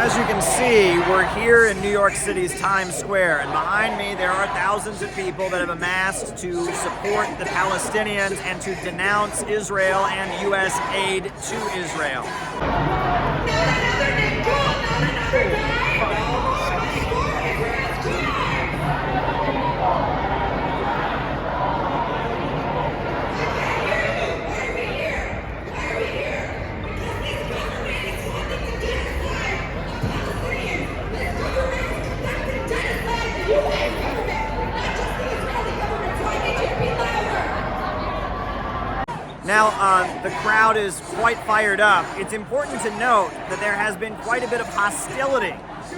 As you can see, we're here in New York City's Times Square, and behind me there are thousands of people that have amassed to support the Palestinians and to denounce Israel and U.S. aid to Israel. Now, the crowd is quite fired up. It's important to note that there has been quite a bit of hostility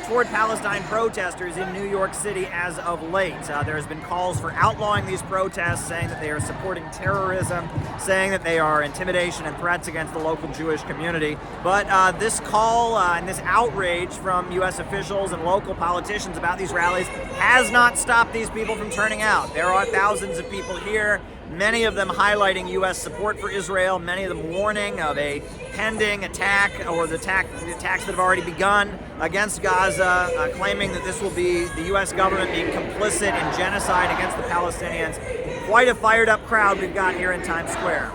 toward Palestine protesters in New York City as of late. There has been calls for outlawing these protests, saying that they are supporting terrorism, saying that they are intimidation and threats against the local Jewish community. But this call and this outrage from U.S. officials and local politicians about these rallies has not stopped these people from turning out. There are thousands of people here, many of them highlighting U.S. support for Israel, many of them warning of a pending attack or the attacks that have already begun against Gaza, claiming that this will be the U.S. government being complicit in genocide against the Palestinians. Quite a fired up crowd we've got here in Times Square.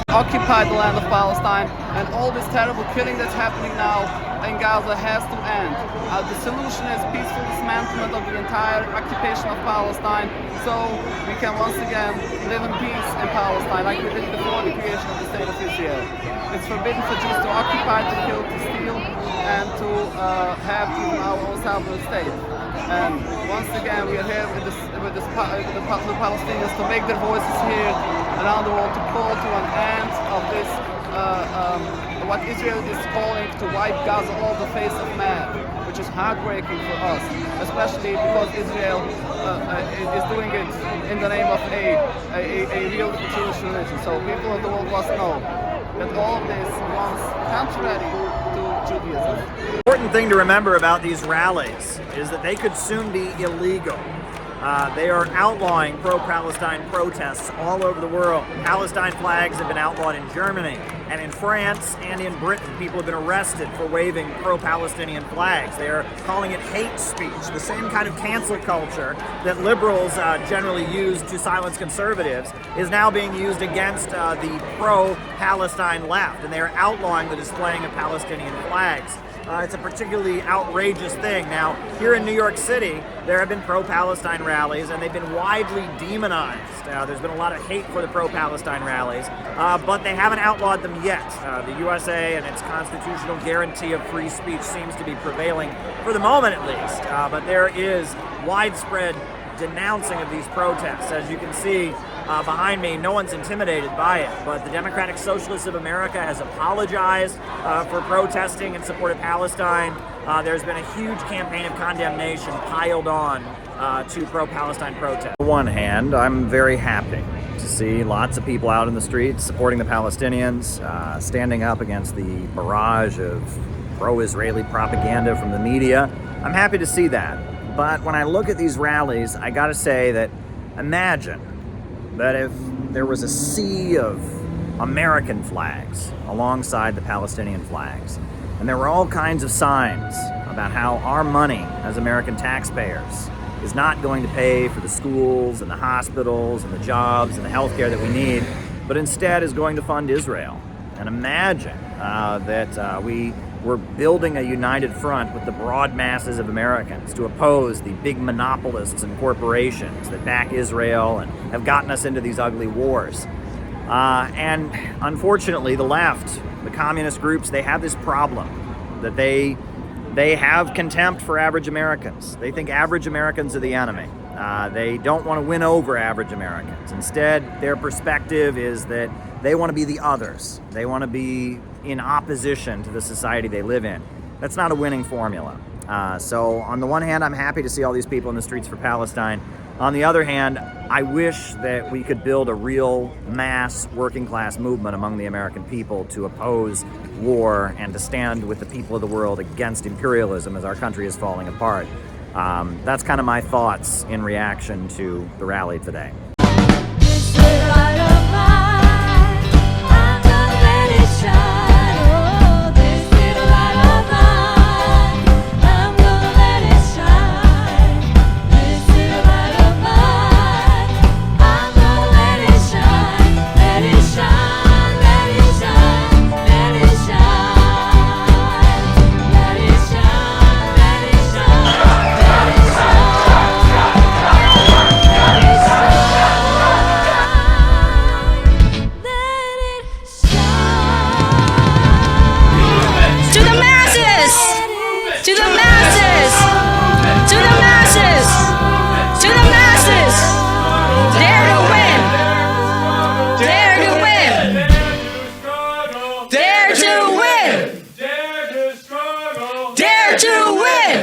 Occupy the land of Palestine, and all this terrible killing that's happening now in Gaza has to end. The solution is peaceful dismantlement of the entire occupation of Palestine, so we can once again live in peace in Palestine like we did before the creation of the State of Israel. It's forbidden for Jews to occupy, to kill, to steal, and to have even our own sovereign state. And once again, we are here with the Palestinians to make their voices heard around the world, to call to an end of this, what Israel is calling to wipe Gaza off the face of man, which is heartbreaking for us, especially because Israel is doing it in the name of a real Jewish religion. So people of the world must know that all of this runs contrary to Judaism. The important thing to remember about these rallies is that they could soon be illegal. They are outlawing pro-Palestine protests all over the world. Palestine flags have been outlawed in Germany and in France and in Britain. People have been arrested for waving pro-Palestinian flags. They are calling it hate speech, the same kind of cancel culture that liberals generally use to silence conservatives is now being used against the pro-Palestine left, and they are outlawing the displaying of Palestinian flags. It's a particularly outrageous thing. Now, here in New York City, there have been pro-Palestine rallies, and they've been widely demonized. There's been a lot of hate for the pro-Palestine rallies, but they haven't outlawed them yet. The USA and its constitutional guarantee of free speech seems to be prevailing, for the moment at least, but there is widespread denouncing of these protests. As you can see behind me, no one's intimidated by it, but the Democratic Socialists of America has apologized for protesting in support of Palestine. There's been a huge campaign of condemnation piled on to pro-Palestine protests. On one hand, I'm very happy to see lots of people out in the streets supporting the Palestinians, standing up against the barrage of pro-Israeli propaganda from the media. I'm happy to see that. But when I look at these rallies, I gotta say that imagine that if there was a sea of American flags alongside the Palestinian flags, and there were all kinds of signs about how our money as American taxpayers is not going to pay for the schools and the hospitals and the jobs and the healthcare that we need, but instead is going to fund Israel. And imagine that we're building a united front with the broad masses of Americans to oppose the big monopolists and corporations that back Israel and have gotten us into these ugly wars. And unfortunately, the left, the communist groups, they have this problem that they have contempt for average Americans. They think average Americans are the enemy. They don't want to win over average Americans. Instead, their perspective is that they want to be the others. They want to be in opposition to the society they live in. That's not a winning formula. So on the one hand, I'm happy to see all these people in the streets for Palestine. On the other hand, I wish that we could build a real mass working class movement among the American people to oppose war and to stand with the people of the world against imperialism as our country is falling apart. That's kind of my thoughts in reaction to the rally today.